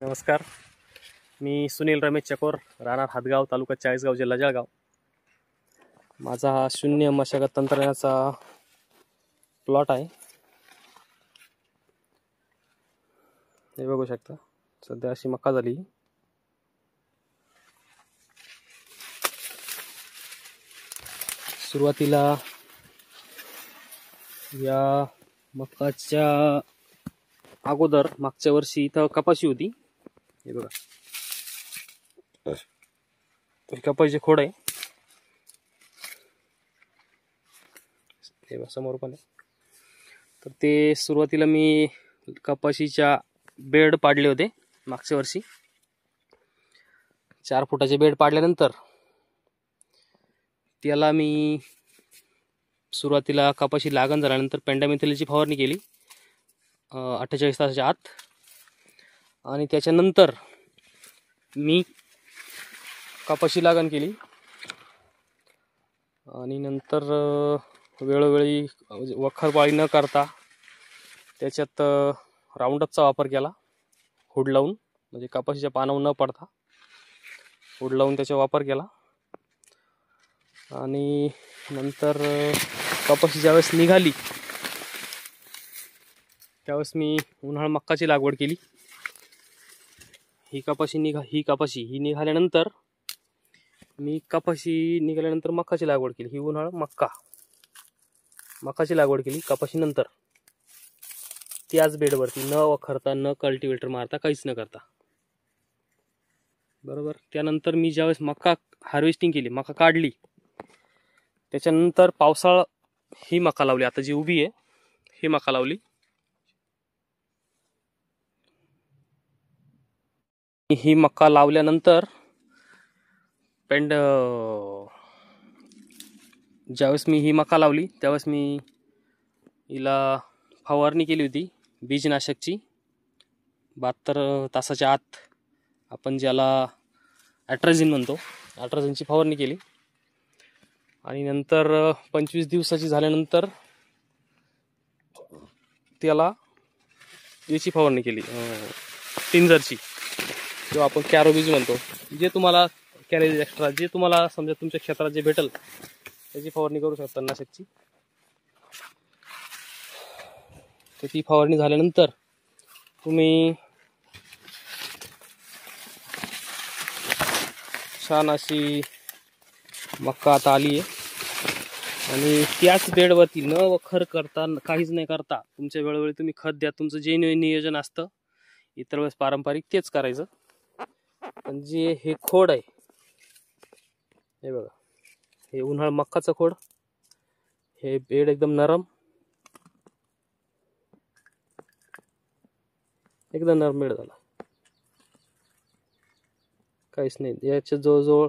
नमस्कार, मी सुनील रमेश चकोर, राहणार हातगाव, तालुका चाळीसगाव, जिल्हा जळगाव. माझा हा शून्य मशागत तंत्रज्ञानाचा प्लॉट आहे. हे बघू शकता, सध्या अशी मका झाली. सुरुवातीला या मकाच्या अगोदर मागच्या वर्षी इथं कपाशी होती. हे बघा, तर कपाशीचे खोड आहे. हे समोर पण आहे. तर ते सुरुवातीला मी कपाशीच्या बेड पाडले होते मागच्या वर्षी. 4 फुटाचे बेड पाडल्यानंतर त्याला मी सुरुवातीला कपाशी लागण झाल्यानंतर पेंडामिथिलिनची फवारणी केली 48 तासाच्या आत. आणि त्याच्यानंतर मी कपाशी लागण केली आणि नंतर वेळोवेळी वखरपाळी न करता त्याच्यात राऊंडअपचा वापर केला. हुड लावून, म्हणजे कपाशीच्या पानावर न पडता हुड लावून त्याचा वापर केला. आणि नंतर कपाशी ज्यावेळेस निघाली त्यावेळेस मी उन्हाळ मक्काची लागवड केली. ही कपाशी निघाल्यानंतर मी मक्काची लागवड केली. ही उन्हाळ मक्काची लागवड केली कपाशी नंतर, त्याच बेडवरती, न वखरता, न कल्टिवेटर मारता, काहीच न करता. बरोबर. त्यानंतर मी ज्यावेळेस मक्का हार्वेस्टिंग केली, मका काढली, त्याच्यानंतर पावसाळा ही मका लावली. आता जी उभी आहे ही मका लावली. ही मका लावल्यानंतर ज्यावेळेस मी ही मका लावली त्यावेळेस मी हिला फवारणी केली होती बीजनाशकची. 72 तासाच्या आत आपण ज्याला ॲट्राझिन म्हणतो, ॲट्राझिनची फवारणी केली. आणि नंतर 25 दिवसाची झाल्यानंतर त्याला याची फवारणी केली, टिंजरची, किंवा आपण कॅरोबीज म्हणतो. जे तुम्हाला कॅरेज एक्स्ट्रा, जे तुम्हाला समजा तुमच्या क्षेत्रात जे भेटेल त्याची फवारणी करू शकता नाशकची. तर ती फवारणी झाल्यानंतर तुम्ही छान अशी मक्का आता आली आहे. आणि त्याच बेडवरती न वखर करता, काहीच नाही करता, तुमच्या वेळोवेळी तुम्ही खत द्या. तुमचं जे नियोजन असतं इतर वेळेस पारंपरिक तेच करायचं. पण जे हे खोड आहे, हे बघा, हे उन्हाळ मक्काचं खोड, हे बेड एकदम नरम बेड झाला. काहीच नाही. याच्या जवळजवळ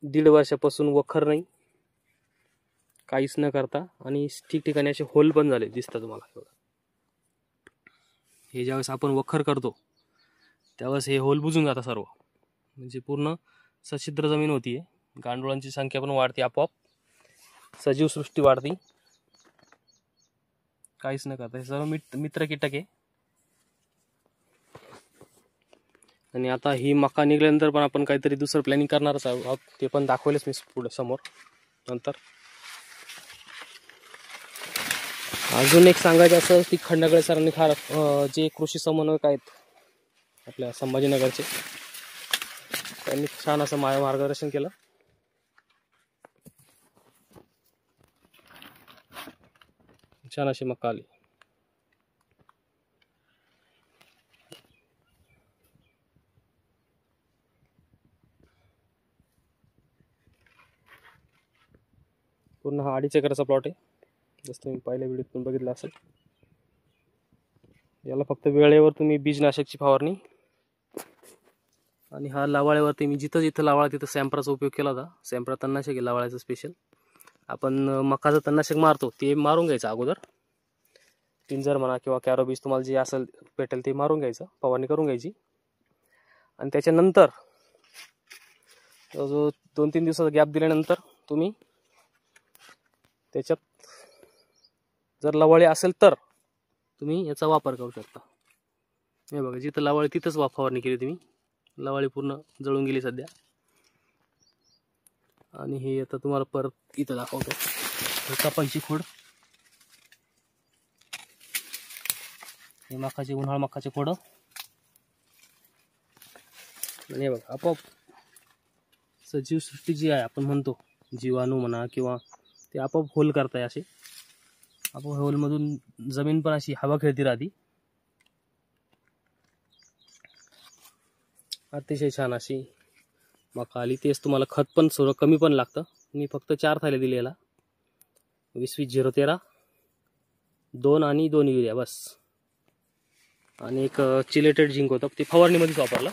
1.5 वर्षापासून वखर नाही, काहीच न करता. आणि ठिकठिकाणी असे होल पण झाले, दिसतात तुम्हाला. हे ज्यावेळेस आपण वखर करतो त्यावेळेस हे होल बुजून जातात सर्व, म्हणजे पूर्ण सच्छिद्र जमीन होती. गांडुळांची संख्या पण वाढते आपोआप, सजीव सृष्टी वाढते. काहीच न करता हे सर्व मित्र कीटक आहे. आणि आता ही मका निघाल्यानंतर पण आपण काहीतरी दुसरं प्लॅनिंग करणारच आहोत, ते पण दाखवेलच मी पुढे समोर नंतर. अजून एक सांगायचं असं की खंडागळे सरांनी जे कृषी समन्वयक आहेत आपल्या संभाजीनगरचे, त्यांनी छान असं मार्गदर्शन केलं. छान अशी मका आली. पूर्ण हा 2.5 एकराचा प्लॉट आहे, जसं तुम्ही पहिल्या व्हिडिओत पण बघितलं असेल. याला फक्त वेळेवर तुम्ही बीजनाशकची फवारणी, आणि हा लावाळ्यावरती मी जिथं लावाळा तिथं सॅम्पराचा उपयोग केला होता. सॅम्परा तणनाशक आहे लावाळ्याचं स्पेशल. आपण मकाचं तणनाशक मारतो ते मारून घ्यायचं अगोदर, टिंजर म्हणा किंवा कॅरोबीज, तुम्हाला जे असेल भेटेल ते मारून घ्यायचं, फवारणी करून घ्यायची. आणि त्याच्यानंतर जो 2-3 दिवसाचा गॅप दिल्यानंतर तुम्ही त्याच्यात जर लवाळे असेल तर तुम्ही याचा वापर करू शकता. हे बघा, जिथं लावाळी तिथंच फवारणी केली तुम्ही, लावाळी पूर्ण जळून गेली सध्या. आणि हे आता तुम्हाला परत इथं दाखवतो, कापायची खोड. हे मकाचे, उन्हाळ मकाचे खोड. आणि हे बघा, आपोआप सजीवसृष्टी जी आहे, आपण म्हणतो जीवाणू म्हणा किंवा ते आपोआप होल करताय. असे आपोआप होलमधून जमीन पण अशी हवा खेळती राहती. अतिशय छान अशी मका आली. तेच तुम्हाला खत पण थोडं कमी पण लागतं. मी फक्त 4 थैले दिले याला, 20-20-0-13, 2 आणि 2 युरिया बस. आणि एक चिलेटेड झिंक होतं, ते फवारणीमध्येच वापरलं.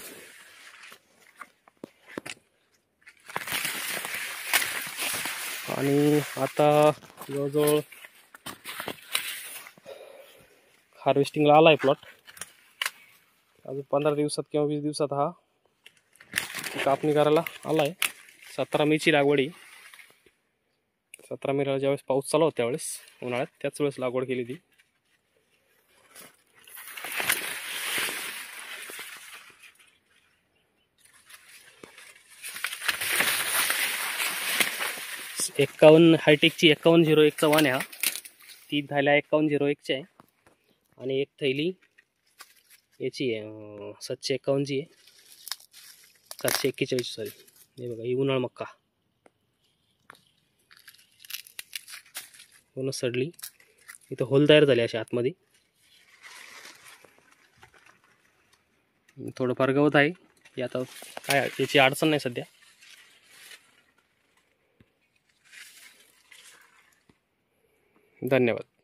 आणि आता जवळजवळ हार्वेस्टिंगला आला आहे प्लॉट. अजून 15 दिवसात किंवा 20 दिवसात हा कापणी करायला आला आहे. 17 मेची लागवड आहे. 17 मेला ज्यावेळेस पाऊस चालू होता त्यावेळेस उन्हाळ्यात, त्याच वेळेस लागवड केली ती. हायटेकची 5101चा वाण आहे हा. 3 थैल्या 5101च्या आहे. आणि एक थैली याची आहे 751ची आहे, 741 सॉरी. हे बघा, ही उन्हाळ मक्का पूर्ण सडली. इथं होल तयार झाले अशा आतमध्ये. थोडंफार गवत आहे. आता काय याची अडचण नाही सध्या. धन्यवाद.